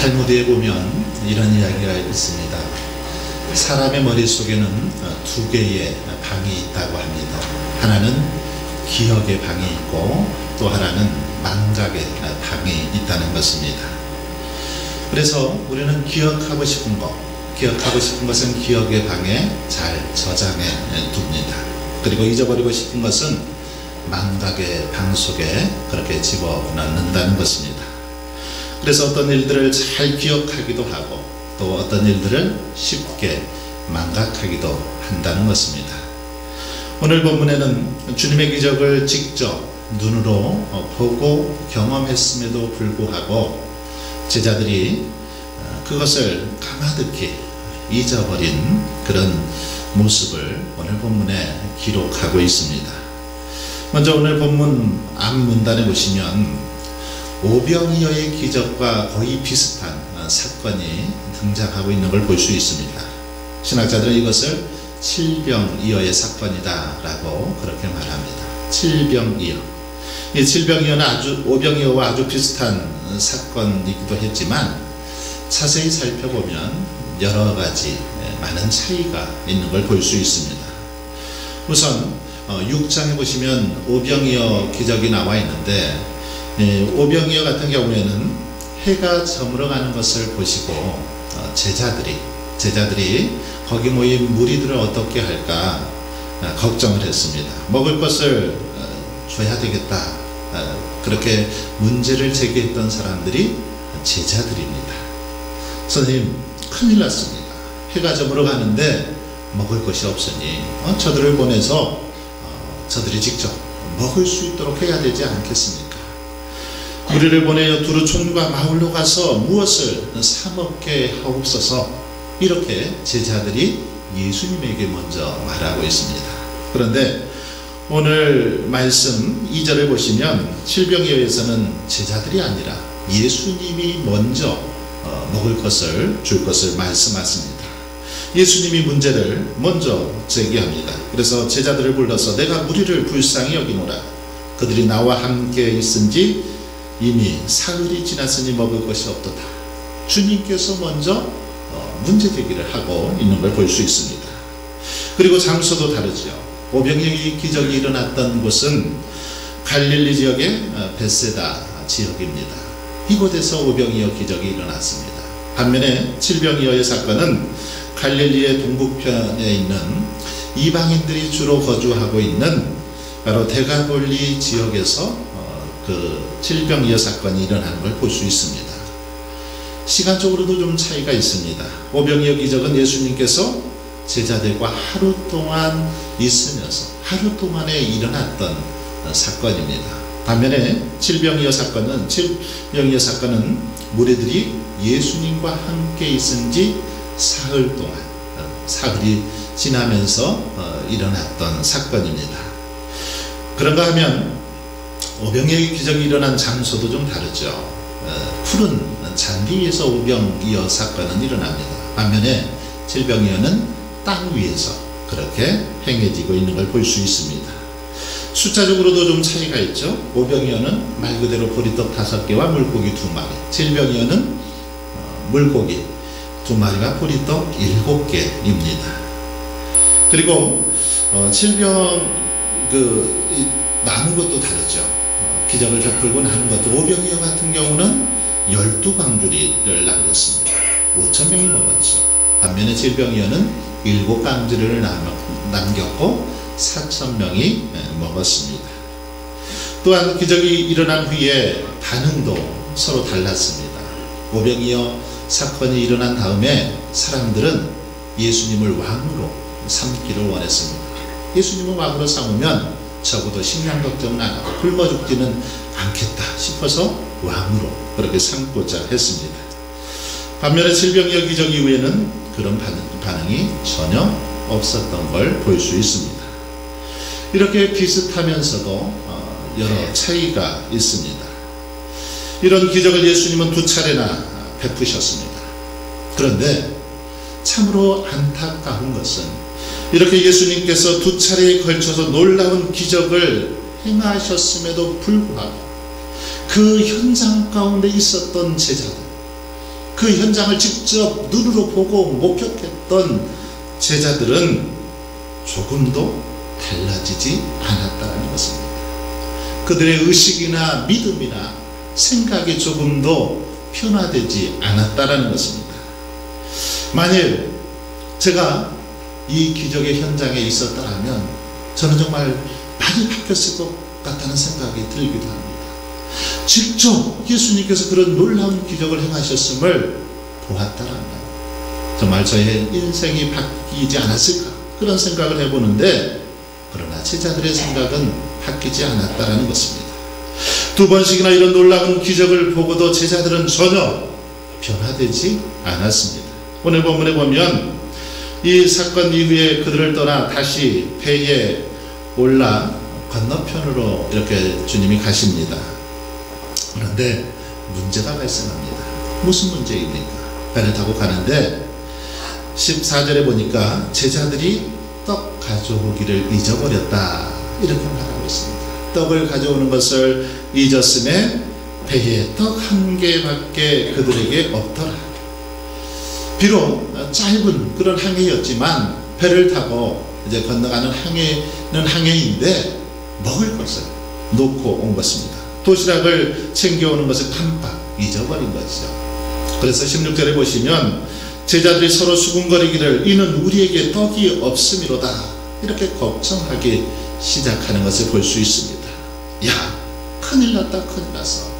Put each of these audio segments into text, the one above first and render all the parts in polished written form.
탈무드에 보면 이런 이야기가 있습니다. 사람의 머릿속에는 두 개의 방이 있다고 합니다. 하나는 기억의 방이 있고 또 하나는 망각의 방이 있다는 것입니다. 그래서 우리는 기억하고 싶은 것은 기억의 방에 잘 저장해 둡니다. 그리고 잊어버리고 싶은 것은 망각의 방 속에 그렇게 집어넣는다는 것입니다. 그래서 어떤 일들을 잘 기억하기도 하고 또 어떤 일들을 쉽게 망각하기도 한다는 것입니다. 오늘 본문에는 주님의 기적을 직접 눈으로 보고 경험했음에도 불구하고 제자들이 그것을 까마득히 잊어버린 그런 모습을 오늘 본문에 기록하고 있습니다. 먼저 오늘 본문 앞문단에 보시면 오병이어의 기적과 거의 비슷한 사건이 등장하고 있는 걸 볼 수 있습니다. 신학자들은 이것을 칠병이어의 사건이다 라고 그렇게 말합니다. 칠병이어. 이 칠병이어는 오병이어와 아주 비슷한 사건이기도 했지만 자세히 살펴보면 여러 가지 많은 차이가 있는 걸 볼 수 있습니다. 우선 6장에 보시면 오병이어 기적이 나와 있는데 오병이어 같은 경우에는 해가 저물어가는 것을 보시고 제자들이 거기 모인 무리들을 어떻게 할까 걱정을 했습니다. 먹을 것을 줘야 되겠다. 그렇게 문제를 제기했던 사람들이 제자들입니다. 선생님, 큰일 났습니다. 해가 저물어가는데 먹을 것이 없으니 저들을 보내서 저들이 직접 먹을 수 있도록 해야 되지 않겠습니까? 우리를 보내어 두루 촌과 마을로 가서 무엇을 사 먹게 하옵소서. 이렇게 제자들이 예수님에게 먼저 말하고 있습니다. 그런데 오늘 말씀 2절을 보시면 칠병이어에서는 제자들이 아니라 예수님이 먼저 먹을 것을 줄 것을 말씀하십니다. 예수님이 문제를 먼저 제기합니다. 그래서 제자들을 불러서 내가 무리를 불쌍히 여기노라. 그들이 나와 함께 있은지 이미 사흘이 지났으니 먹을 것이 없도다. 주님께서 먼저 문제 제기를 하고 있는 걸 볼 수 있습니다. 그리고 장소도 다르죠. 오병이어의 기적이 일어났던 곳은 갈릴리 지역의 벳세다 지역입니다. 이곳에서 오병이어 기적이 일어났습니다. 반면에 칠병이어의 사건은 갈릴리의 동북편에 있는 이방인들이 주로 거주하고 있는 바로 데가볼리 지역에서 그 칠병이어 사건이 일어나는 걸 볼 수 있습니다. 시간적으로도 좀 차이가 있습니다. 오병이어 기적은 예수님께서 제자들과 하루 동안 있으면서 하루 동안에 일어났던 사건입니다. 반면에 칠병이어 사건은 무리들이 예수님과 함께 있은 지 사흘 동안, 사흘이 지나면서 일어났던 사건입니다. 그런가 하면 오병이어의 기적이 일어난 장소도 좀 다르죠. 푸른 잔디 위에서 오병이어 사건은 일어납니다. 반면에 칠병이어는 땅 위에서 그렇게 행해지고 있는 걸 볼 수 있습니다. 숫자적으로도 좀 차이가 있죠. 오병이어는 말 그대로 보리떡 5개와 물고기 2마리, 칠병이어는 물고기 2마리와 보리떡 7개입니다. 그리고 질병 나는 것도 다르죠. 기적을 베풀고 나는 것도 오병이어 같은 경우는 12광주리를 남겼습니다. 5,000명이 먹었죠. 반면에 질병이어는 7광주리를 남겼고 4,000명이 먹었습니다. 또한 기적이 일어난 후에 반응도 서로 달랐습니다. 오병이어 사건이 일어난 다음에 사람들은 예수님을 왕으로 삼기를 원했습니다. 예수님을 왕으로 삼으면 적어도 식량 걱정은 안 하고 굶어 죽지는 않겠다 싶어서 왕으로 그렇게 삼고자 했습니다. 반면에 질병이어 기적 이후에는 그런 반응이 전혀 없었던 걸 볼 수 있습니다. 이렇게 비슷하면서도 여러 차이가 있습니다. 이런 기적을 예수님은 2차례나 베푸셨습니다. 그런데 참으로 안타까운 것은 이렇게 예수님께서 2차례에 걸쳐서 놀라운 기적을 행하셨음에도 불구하고 그 현장 가운데 있었던 제자들, 그 현장을 직접 눈으로 보고 목격했던 제자들은 조금도 달라지지 않았다는 것입니다. 그들의 의식이나 믿음이나 생각이 조금도 변화되지 않았다는 것입니다. 만일 제가 이 기적의 현장에 있었다면 저는 정말 많이 바뀌었을 것 같다는 생각이 들기도 합니다. 직접 예수님께서 그런 놀라운 기적을 행하셨음을 보았다면 정말 저의 인생이 바뀌지 않았을까 그런 생각을 해보는데, 그러나 제자들의 생각은 바뀌지 않았다는 것입니다. 2번씩이나 이런 놀라운 기적을 보고도 제자들은 전혀 변화되지 않았습니다. 오늘 본문에 보면 이 사건 이후에 그들을 떠나 다시 배에 올라 건너편으로 이렇게 주님이 가십니다. 그런데 문제가 발생합니다. 무슨 문제입니까? 배를 타고 가는데 14절에 보니까 제자들이 떡 가져오기를 잊어버렸다 이렇게 말하고 있습니다. 떡을 가져오는 것을 잊었음에 배에 떡 1개밖에 그들에게 없더라. 비록 짧은 그런 항해였지만 배를 타고 이제 건너가는 항해는 항해인데 먹을 것을 놓고 온 것입니다. 도시락을 챙겨오는 것을 깜빡 잊어버린 것이죠. 그래서 16절에 보시면 제자들이 서로 수군거리기를 이는 우리에게 떡이 없음이로다 이렇게 걱정하기 시작하는 것을 볼 수 있습니다. 야, 큰일 났다, 큰일 났어.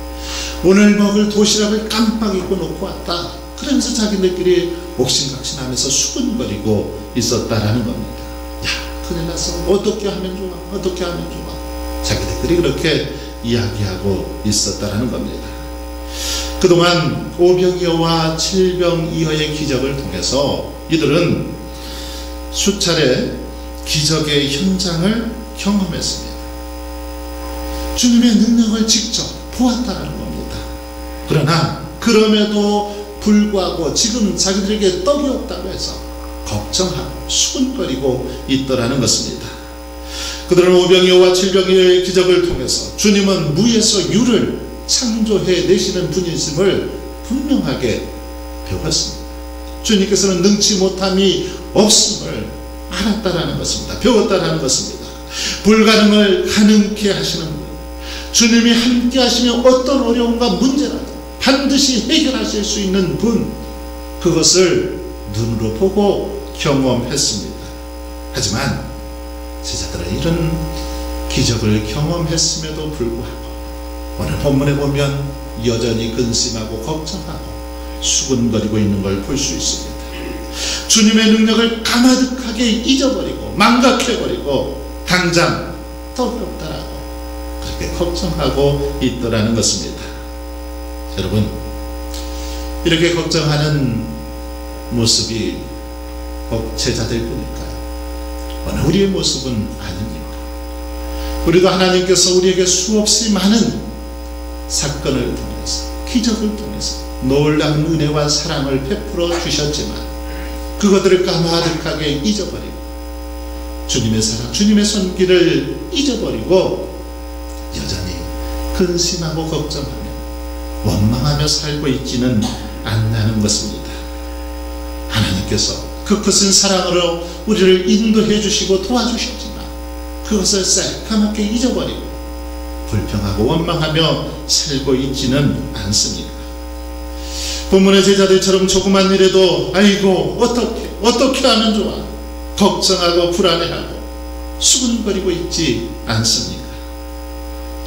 오늘 먹을 도시락을 깜빡 잊고 놓고 왔다. 그러면서 자기들끼리 옥신각신하면서 수군거리고 있었다라는 겁니다. 야, 큰일 났어. 어떻게 하면 좋아? 어떻게 하면 좋아? 자기들끼리 그렇게 이야기하고 있었다라는 겁니다. 그동안 오병이어와 칠병이어의 기적을 통해서 이들은 수차례 기적의 현장을 경험했습니다. 주님의 능력을 직접 보았다는 겁니다. 그러나 그럼에도 불구하고 지금 자기들에게 떡이 없다고 해서 걱정하고 수군거리고 있더라는 것입니다. 그들은 오병이어와 칠병이어의 기적을 통해서 주님은 무에서 유를 창조해 내시는 분이심을 분명하게 배웠습니다. 주님께서는 능치 못함이 없음을 알았다라는 것입니다. 배웠다라는 것입니다. 불가능을 가능케 하시는 분, 주님이 함께 하시면 어떤 어려움과 문제라도 반드시 해결하실 수 있는 분, 그것을 눈으로 보고 경험했습니다. 하지만 제자들은 이런 기적을 경험했음에도 불구하고 오늘 본문에 보면 여전히 근심하고 걱정하고 수군거리고 있는 걸 볼 수 있습니다. 주님의 능력을 까마득하게 잊어버리고 망각해버리고 당장 떡이 없다라고 그렇게 걱정하고 있더라는 것입니다. 여러분, 이렇게 걱정하는 모습이 꼭 제자들뿐일까요? 오늘 우리의 모습은 아닙니까? 우리도 하나님께서 우리에게 수없이 많은 사건을 통해서 기적을 통해서 놀라운 은혜와 사랑을 베풀어 주셨지만 그것들을 까마득하게 잊어버리고 주님의 사랑, 주님의 손길을 잊어버리고 여전히 근심하고 걱정하며 원망하며 살고 있지는 않나는 것입니다. 하나님께서 그 크신 사랑으로 우리를 인도해 주시고 도와주셨지만 그것을 새까맣게 잊어버리고 불평하고 원망하며 살고 있지는 않습니다. 본문의 제자들처럼 조그만 일에도 아이고 어떻게 하면 좋아 걱정하고 불안해하고 수군거리고 있지 않습니까?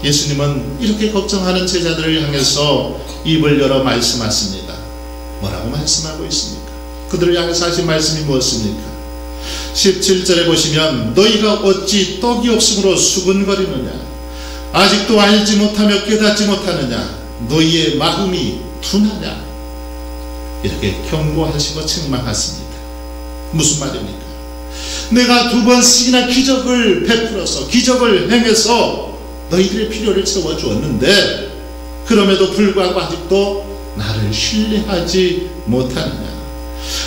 예수님은 이렇게 걱정하는 제자들을 향해서 입을 열어 말씀하십니다. 뭐라고 말씀하고 있습니까? 그들을 향해서 하신 말씀이 무엇입니까? 17절에 보시면 너희가 어찌 떡이 없으므로 수군거리느냐 아직도 알지 못하며 깨닫지 못하느냐 너희의 마음이 둔하냐 이렇게 경고하시고 책망하십니다. 무슨 말입니까? 내가 2번씩이나 기적을 베풀어서 기적을 행해서 너희들의 필요를 채워주었는데 그럼에도 불구하고 아직도 나를 신뢰하지 못하느냐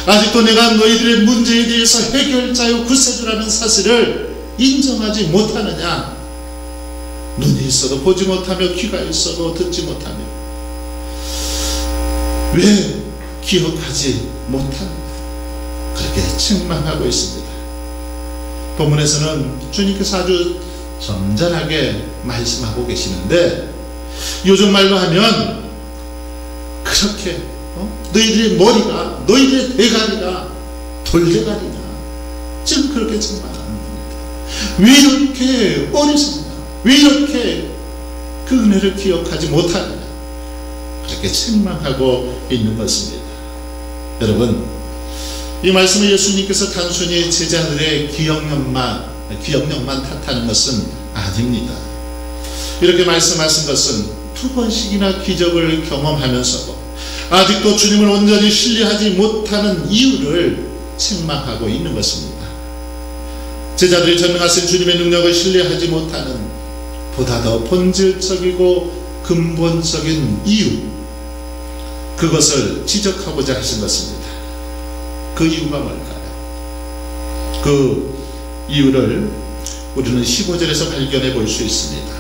아직도 내가 너희들의 문제에 대해서 해결자요 구세주라는 사실을 인정하지 못하느냐 눈이 있어도 보지 못하며 귀가 있어도 듣지 못하며 왜 기억하지 못하느냐 그렇게 책망하고 있습니다. 본문에서는 주님께서 아주 점잖하게 말씀하고 계시는데 요즘 말로 하면 그렇게 너희들의 머리가 너희들의 대가리가 돌대가리냐 지금 그렇게 책망하는 겁니다. 왜 이렇게 어리석냐 왜 이렇게 그 은혜를 기억하지 못하느냐 그렇게 책망하고 있는 것입니다. 여러분 이 말씀을 예수님께서 단순히 제자들의 기억력만 탓하는 것은 아닙니다. 이렇게 말씀하신 것은 2번씩이나 기적을 경험하면서도 아직도 주님을 온전히 신뢰하지 못하는 이유를 책망하고 있는 것입니다. 제자들이 전능하신 주님의 능력을 신뢰하지 못하는 보다 더 본질적이고 근본적인 이유 그것을 지적하고자 하신 것입니다. 그 이유가 뭘까요? 그 이유를 우리는 15절에서 발견해 볼 수 있습니다.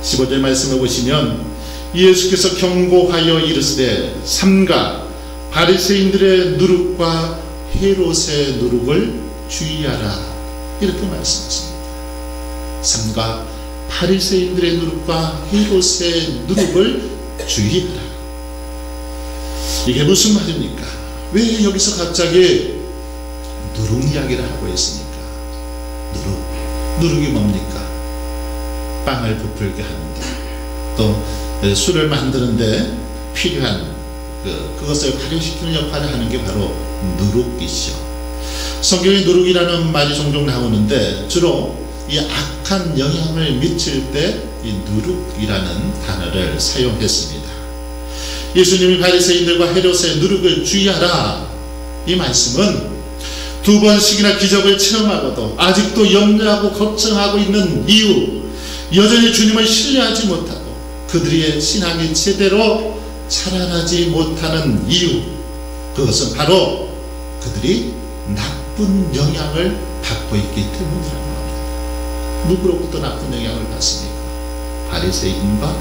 15절 말씀을 보시면 예수께서 경고하여 이르시되 삼가 바리새인들의 누룩과 헤롯의 누룩을 주의하라 이렇게 말씀하십니다. 삼가 바리새인들의 누룩과 헤롯의 누룩을 주의하라. 이게 무슨 말입니까? 왜 여기서 갑자기 누룩 이야기를 하고 있습니까? 누룩이 뭡니까? 빵을 부풀게 하는데 또 술을 만드는데 필요한 그것을 발효시키는 역할을 하는 게 바로 누룩이죠. 성경에 누룩이라는 말이 종종 나오는데 주로 이 악한 영향을 미칠 때 이 누룩이라는 단어를 사용했습니다. 예수님이 바리새인들과 헤롯의 누룩을 주의하라 이 말씀은 2번씩이나 기적을 체험하고도 아직도 염려하고 걱정하고 있는 이유 여전히 주님을 신뢰하지 못하고 그들의 신앙이 제대로 자라나지 못하는 이유 그것은 바로 그들이 나쁜 영향을 받고 있기 때문이라는 겁니다. 누구로부터 나쁜 영향을 받습니까? 바리새인과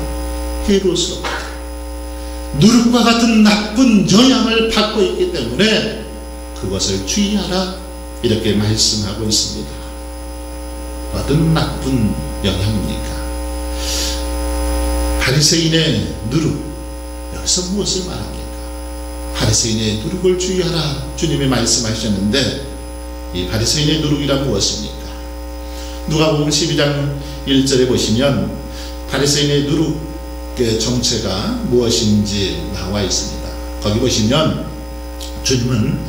헤롯으로부터 누룩과 같은 나쁜 영향을 받고 있기 때문에 그것을 주의하라 이렇게 말씀하고 있습니다. 어떤 나쁜 영향입니까? 바리새인의 누룩 여기서 무엇을 말합니까? 바리새인의 누룩을 주의하라 주님이 말씀하셨는데 이 바리새인의 누룩이란 무엇입니까? 누가복음 12장 1절에 보시면 바리새인의 누룩의 정체가 무엇인지 나와 있습니다. 거기 보시면 주님은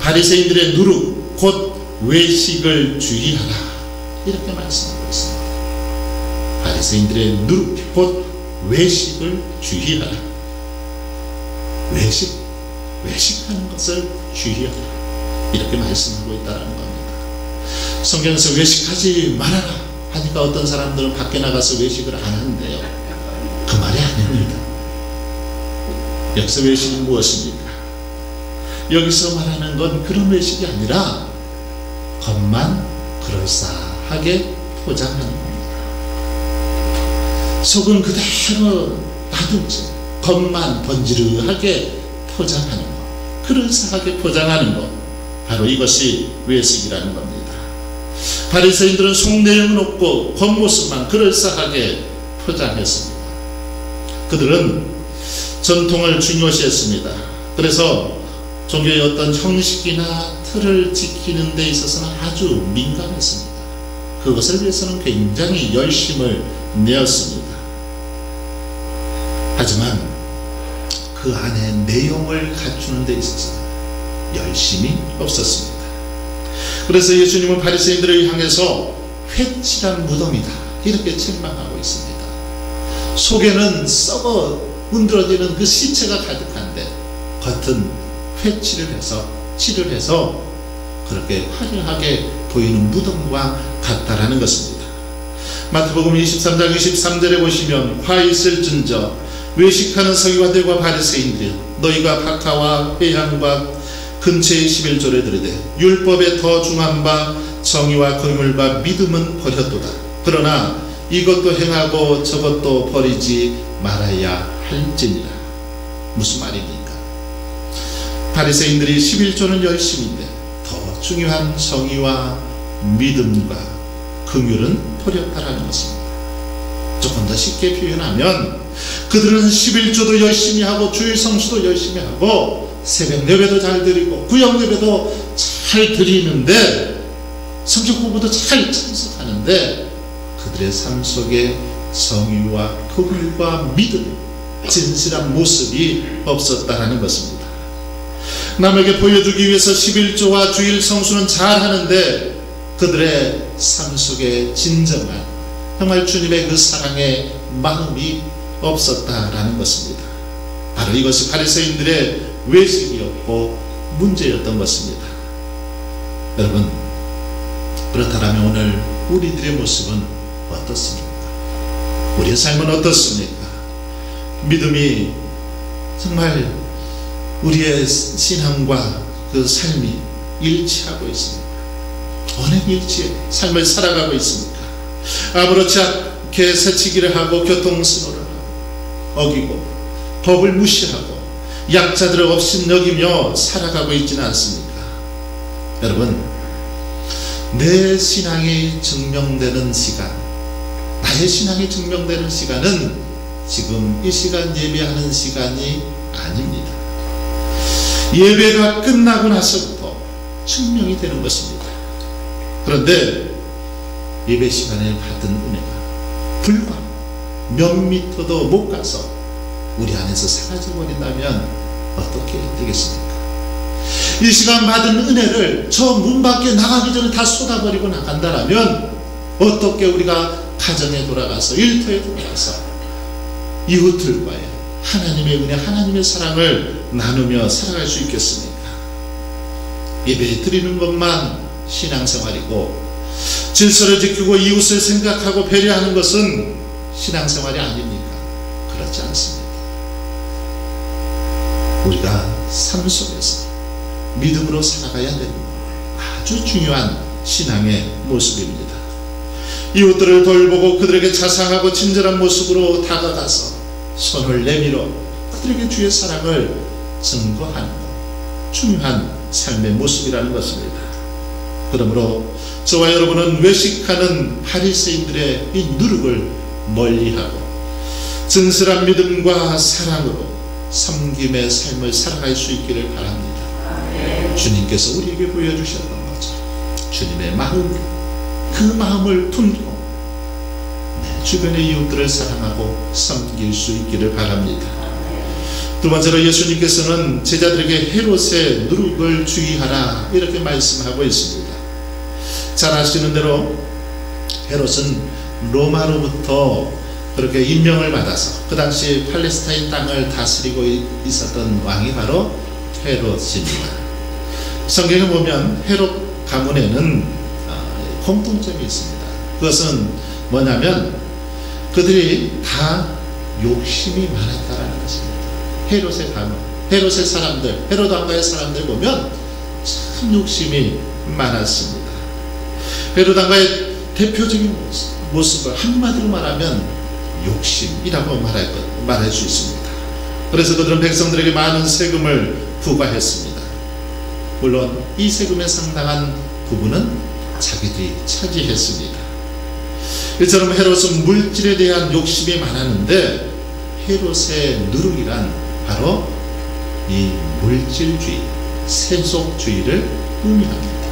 바리새인들의 누룩 곧 외식을 주의하라 이렇게 말씀하고 있습니다. 바리새인들의 누룩 곧 외식을 주의하라. 외식하는 것을 주의하라 이렇게 말씀하고 있다는 겁니다. 성경에서 외식하지 말아라 하니까 어떤 사람들은 밖에 나가서 외식을 안 하는데요. 그 말이 아닙니다. 여기서 외식은 무엇입니까? 여기서 말하는 건 그런 외식이 아니라 겉만 그럴싸하게 포장하는 겁니다. 속은 그대로 놔둔 채 겉만 번지르하게 포장하는 것, 그럴싸하게 포장하는 것, 바로 이것이 외식이라는 겁니다. 바리새인들은 속 내용은 없고 겉모습만 그럴싸하게 포장했습니다. 그들은 전통을 중요시했습니다. 그래서 종교의 어떤 형식이나 틀을 지키는 데 있어서는 아주 민감했습니다. 그것을 위해서는 굉장히 열심을 내었습니다. 하지만 그 안에 내용을 갖추는 데 있어서는 열심이 없었습니다. 그래서 예수님은 바리새인들을 향해서 회칠한 무덤이다 이렇게 책망하고 있습니다. 속에는 썩어 문드러지는 그 시체가 가득한데 겉은 회칠을 해서 칠을 해서 그렇게 화려하게 보이는 무덤과 같다라는 것입니다. 마태복음 23장 23절에 보시면 화 있을진저 외식하는 서기관들과 바리새인들이여 너희가 박하와 회향과 근처의 11조를 들으되 율법에 더 중한 바 정의와 긍휼과 믿음은 버렸도다. 그러나 이것도 행하고 저것도 버리지 말아야 할지니라. 무슨 말입니까? 바리새인들이 11조는 열심인데 더 중요한 정의와 믿음과 긍휼은 버렸다라는 것입니다. 조금 더 쉽게 표현하면 그들은 11조도 열심히 하고 주일 성수도 열심히 하고 새벽 예배도 잘 드리고 구역 예배도 잘 드리는데 성경 공부도 잘 참석하는데 그들의 삶 속에 정의와 긍휼과 믿음, 진실한 모습이 없었다라는 것입니다. 남에게 보여주기 위해서 11조와 주일 성수는 잘 하는데 그들의 삶 속에 진정한 정말 주님의 그 사랑의 마음이 없었다라는 것입니다. 바로 이것이 바리새인들의 외식이었고 문제였던 것입니다. 여러분, 그렇다면 오늘 우리들의 모습은 어떻습니까? 우리의 삶은 어떻습니까? 믿음이 정말 우리의 신앙과 그 삶이 일치하고 있습니까? 어느 일치에 삶을 살아가고 있습니까? 아무렇지 않게 새치기를 하고 교통신호를 하고 어기고 법을 무시하고 약자들을 업신여기며 살아가고 있지는 않습니까? 여러분, 내 신앙이 증명되는 시간, 나의 신앙이 증명되는 시간은 지금 이 시간 예배하는 시간이 아닙니다. 예배가 끝나고 나서부터 증명이 되는 것입니다. 그런데 예배 시간에 받은 은혜가 불과 몇 미터도 못 가서 우리 안에서 사라져버린다면 어떻게 되겠습니까? 이 시간 받은 은혜를 저 문 밖에 나가기 전에 다 쏟아버리고 나간다면 어떻게 우리가 가정에 돌아가서 일터에 돌아가서 이웃들과의 하나님의 은혜, 하나님의 사랑을 나누며 살아갈 수 있겠습니까? 예배 드리는 것만 신앙생활이고 질서를 지키고 이웃을 생각하고 배려하는 것은 신앙생활이 아닙니까? 그렇지 않습니다. 우리가 삶 속에서 믿음으로 살아가야 되는 아주 중요한 신앙의 모습입니다. 이웃들을 돌보고 그들에게 자상하고 친절한 모습으로 다가가서 손을 내밀어 그들에게 주의 사랑을 증거하는 것, 중요한 삶의 모습이라는 것입니다. 그러므로 저와 여러분은 외식하는 바리새인들의 이 누룩을 멀리하고 진실한 믿음과 사랑으로 섬김의 삶을 살아갈 수 있기를 바랍니다. 주님께서 우리에게 보여주셨던 거죠. 주님의 마음, 그 마음을 품고 내 주변의 이웃들을 사랑하고 섬길 수 있기를 바랍니다. 두 번째로 예수님께서는 제자들에게 헤롯의 누룩을 주의하라 이렇게 말씀하고 있습니다. 잘 아시는 대로 헤롯은 로마로부터 그렇게 임명을 받아서 그 당시 팔레스타인 땅을 다스리고 있었던 왕이 바로 헤롯입니다. 성경에 보면 헤롯 가문에는 공통점이 있습니다. 그것은 뭐냐면 그들이 다 욕심이 많았다라는 것입니다. 헤롯의 가문, 헤롯의 사람들, 헤롯 왕가의 사람들 보면 참 욕심이 많았습니다. 헤롯 왕가의 대표적인 모습을 한마디로 말하면 욕심이라고 말할 수 있습니다. 그래서 그들은 백성들에게 많은 세금을 부과했습니다. 물론 이 세금의 상당한 부분은 자기들이 차지했습니다. 이처럼 헤롯은 물질에 대한 욕심이 많았는데 헤롯의 누룩이란 바로 이 물질주의, 세속주의를 의미합니다.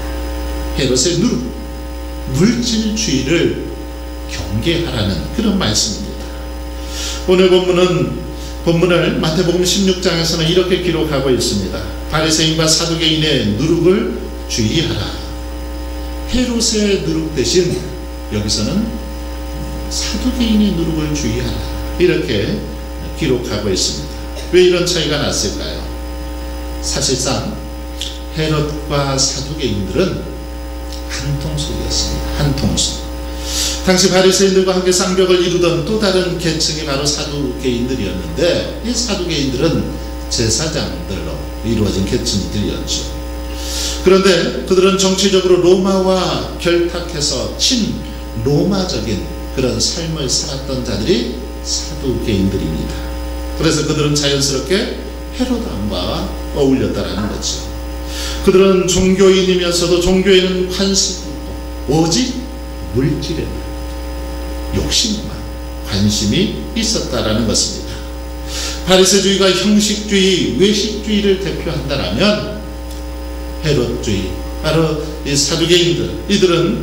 헤롯의 누룩, 물질주의를 경계하라는 그런 말씀입니다. 오늘 본문을 마태복음 16장에서는 이렇게 기록하고 있습니다. 바리새인과 사두개인의 누룩을 주의하라. 헤롯의 누룩 대신 여기서는 사두개인의 누룩을 주의하라, 이렇게 기록하고 있습니다. 왜 이런 차이가 났을까요? 사실상 헤롯과 사두개인들은 한 통속이었습니다. 한 통속. 당시 바리새인들과 함께 쌍벽을 이루던 또 다른 계층이 바로 사두개인들이었는데, 이 사두개인들은 제사장들로 이루어진 계층들이었죠. 그런데 그들은 정치적으로 로마와 결탁해서 친로마적인 그런 삶을 살았던 자들이 사두개인들입니다. 그래서 그들은 자연스럽게 헤롯 왕과 어울렸다라는 거죠. 그들은 종교인이면서도 종교에는 관심이 없고 오직 물질에만, 욕심에만 관심이 있었다라는 것입니다. 바리새주의가 형식주의, 외식주의를 대표한다라면 헤롯주의, 바로 이 사두개인들,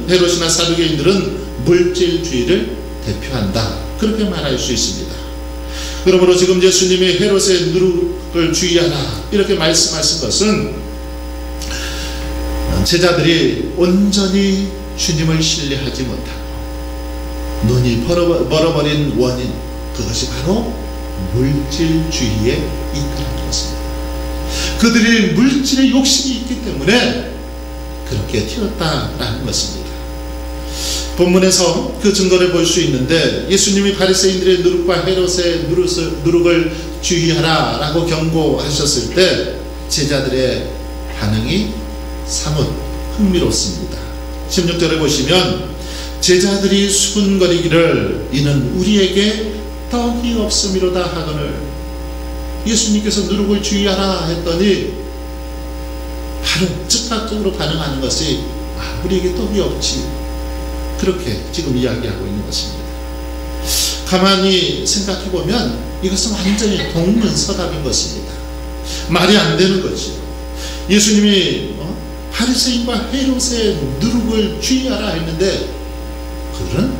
헤롯이나 사두개인들은 물질주의를 대표한다, 그렇게 말할 수 있습니다. 그러므로 지금 예수님이 헤롯의 누룩을 주의하라 이렇게 말씀하신 것은 제자들이 온전히 주님을 신뢰하지 못하고 눈이 멀어버린 원인, 그것이 바로 물질주의에 있다는 것입니다. 그들이 물질의 욕심이 있기 때문에 그렇게 튀었다라는 것입니다. 본문에서 그 증거를 볼 수 있는데, 예수님이 바리새인들의 누룩과 헤롯의 누룩을 주의하라 라고 경고하셨을 때 제자들의 반응이 사뭇 흥미롭습니다. 16절에 보시면 제자들이 수군거리기를 이는 우리에게 떡이 없음이로다 하거늘, 예수님께서 누룩을 주의하라 했더니 바로 즉각적으로 반응하는 것이 우리에게 떡이 없지, 그렇게 지금 이야기하고 있는 것입니다. 가만히 생각해보면 이것은 완전히 동문서답인 것입니다. 말이 안 되는 거죠. 예수님이 바리새인과 헤롯의 누룩을 주의하라 했는데 그들은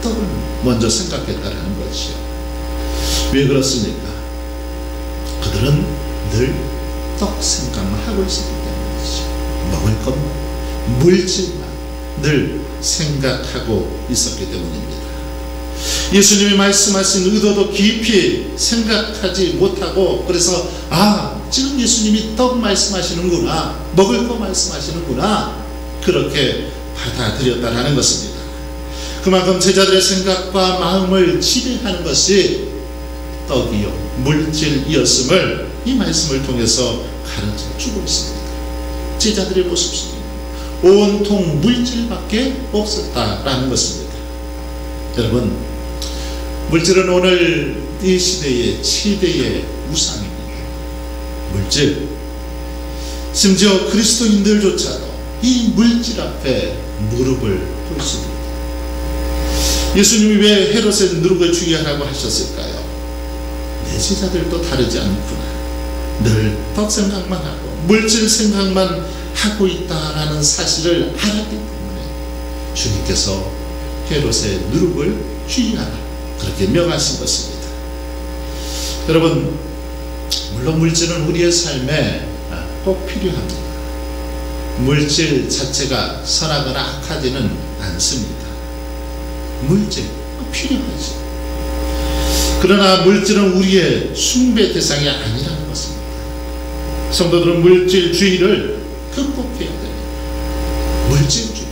떡을 먼저 생각했다라는 것이죠. 왜 그렇습니까? 그들은 늘 떡 생각만 하고 있었기 때문이죠. 먹을 것만, 물질만 늘 생각하고 있었기 때문입니다. 예수님이 말씀하신 의도도 깊이 생각하지 못하고, 그래서 지금 예수님이 떡 말씀하시는구나, 먹을 거 말씀하시는구나, 그렇게 받아들였다라는 것입니다. 그만큼 제자들의 생각과 마음을 지배하는 것이 떡이요, 물질이었음을 이 말씀을 통해서 가르쳐 주고 있습니다. 제자들의 모습 속에 온통 물질밖에 없었다라는 것입니다. 여러분, 물질은 오늘 이 시대의 최대의 우상입니다. 물질, 심지어 그리스도인들조차도 이 물질 앞에 무릎을 꿇습니다. 예수님이 왜 헤롯의 누룩을 주의하라고 하셨을까요? 내 제자들도 다르지 않구나, 늘 떡 생각만 하고 물질 생각만 하고 있다라는 사실을 알았기 때문에 주님께서 헤롯의 누룩을 주의하라, 그렇게 명하신 것입니다. 여러분, 물론 물질은 우리의 삶에 꼭 필요합니다. 물질 자체가 선하거나 악하지는 않습니다. 물질 필요하죠. 그러나 물질은 우리의 숭배 대상이 아니라는 것입니다. 성도들은 물질주의를 극복해야 됩니다. 물질주의,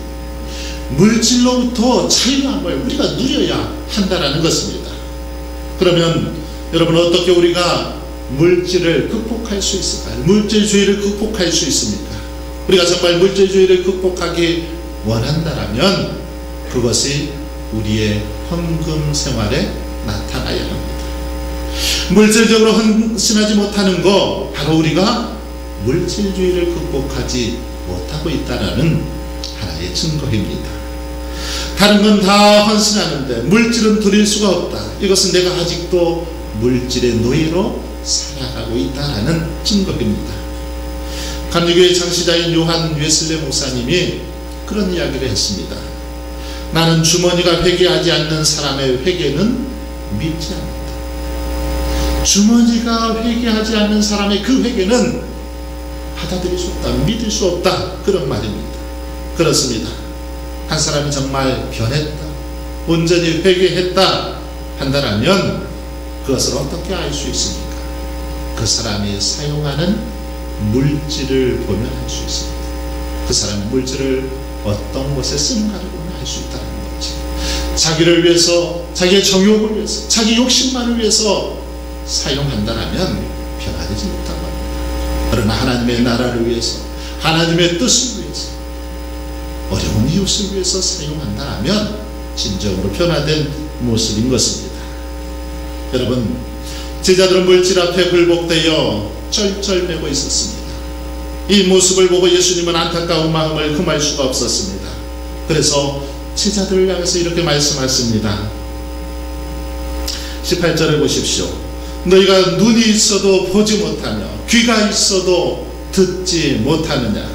물질로부터 자유함을 우리가 누려야 한다는 것입니다. 그러면 여러분, 어떻게 우리가 물질을 극복할 수 있을까요? 물질주의를 극복할 수 있습니까? 우리가 정말 물질주의를 극복하기 원한다면 그것이 우리의 헌금 생활에 나타나야 합니다. 물질적으로 헌신하지 못하는 거, 바로 우리가 물질주의를 극복하지 못하고 있다는 하나의 증거입니다. 다른 건 다 헌신하는데 물질은 드릴 수가 없다. 이것은 내가 아직도 물질의 노예로 살아가고 있다는 증거입니다. 감리교회 창시자인 요한 웨슬레 목사님이 그런 이야기를 했습니다. 나는 주머니가 회개하지 않는 사람의 회개는 믿지 않는다. 주머니가 회개하지 않는 사람의 그 회개는 받아들일 수 없다, 믿을 수 없다, 그런 말입니다. 그렇습니다. 한 사람이 정말 변했다, 온전히 회개했다 한다면 그것을 어떻게 알 수 있습니까? 그 사람이 사용하는 물질을 보면 알 수 있습니다. 그 사람이 물질을 어떤 곳에 쓰는가를 보면 알 수 있다는 거죠. 자기를 위해서, 자기의 정욕을 위해서, 자기 욕심만을 위해서 사용한다면 변화되지 못하고 합니다. 그러나 하나님의 나라를 위해서, 하나님의 뜻을 위해서, 어려운 이웃을 위해서 사용한다면 진정으로 변화된 모습인 것입니다. 여러분, 제자들은 물질 앞에 굴복되어 쩔쩔매고 있었습니다. 이 모습을 보고 예수님은 안타까운 마음을 금할 수가 없었습니다. 그래서 제자들을 향해서 이렇게 말씀하십니다. 18절을 보십시오. 너희가 눈이 있어도 보지 못하며 귀가 있어도 듣지 못하느냐,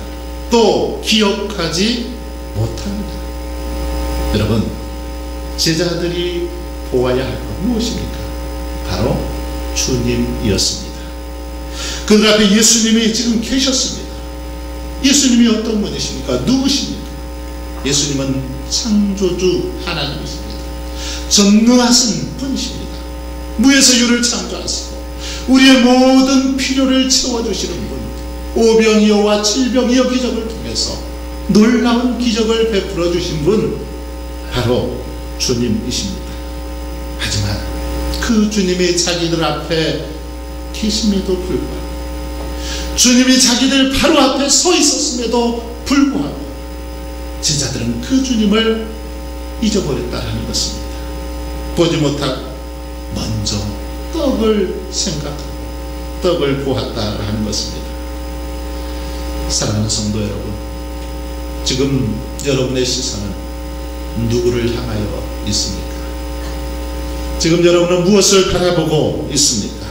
또 기억하지 못하느냐. 여러분, 제자들이 보아야 할 것 무엇입니까? 바로 주님이었습니다. 그들 앞에 예수님이 지금 계셨습니다. 예수님이 어떤 분이십니까? 누구십니까? 예수님은 창조주 하나님이십니다. 전능하신 분이십니다. 무에서 유를 창조하시고 우리의 모든 필요를 채워주시는 분, 오병이어와 칠병이어 기적을 통해서 놀라운 기적을 베풀어 주신 분, 바로 주님이십니다. 하지만 그 주님이 자기들 앞에 계심에도 불구하고, 주님이 자기들 바로 앞에 서 있었음에도 불구하고 제자들은 그 주님을 잊어버렸다는 것입니다. 보지 못하고 먼저 떡을 생각하고 떡을 보았다라는 것입니다. 사랑하는 성도 여러분, 지금 여러분의 시선은 누구를 향하여 있습니까? 지금 여러분은 무엇을 바라보고 있습니까?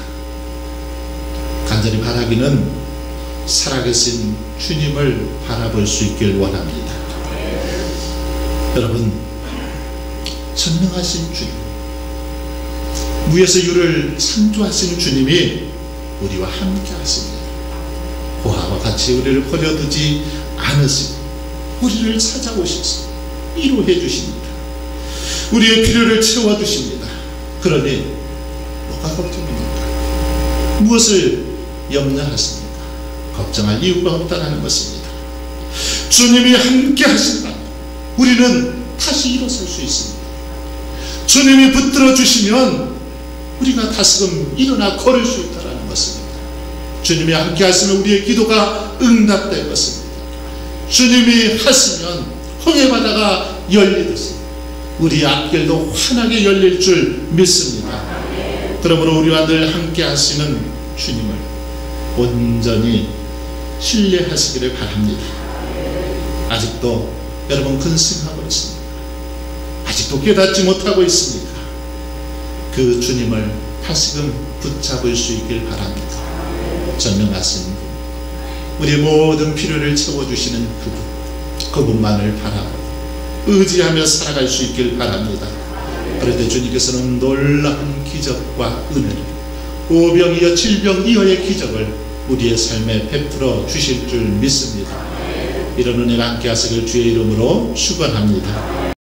간절히 바라기는 살아계신 주님을 바라볼 수 있길 원합니다. 여러분, 전능하신 주님, 무에서 유를 창조하신 주님이 우리와 함께 하십니다. 보아와 같이 우리를 버려두지 않으시고 우리를 찾아오셔서 위로해 주십니다. 우리의 필요를 채워주십니다. 그러니 뭐가 걱정입니까? 무엇을 염려하십니까? 걱정할 이유가 없다는 것입니다. 주님이 함께 하신다면 우리는 다시 일어설 수 있습니다. 주님이 붙들어 주시면 우리가 다시금 일어나 걸을 수 있다는 것입니다. 주님이 함께 하시면 우리의 기도가 응답될 것입니다. 주님이 하시면 홍해바다가 열리듯이 우리 앞길도 환하게 열릴 줄 믿습니다. 그러므로 우리와 늘 함께 하시는 주님을 온전히 신뢰하시기를 바랍니다. 아직도 여러분 근심하고 있습니까? 아직도 깨닫지 못하고 있습니까? 그 주님을 다시금 붙잡을 수 있길 바랍니다. 전능하신 분, 우리의 모든 필요를 채워주시는 그분만을 바라보고 의지하며 살아갈 수 있길 바랍니다. 그런데 주님께서는 놀라운 기적과 은혜를, 오병이어 칠병이어의 기적을 우리의 삶에 베풀어 주실 줄 믿습니다. 이런 은혜가 함께 하시길 주의 이름으로 축원합니다.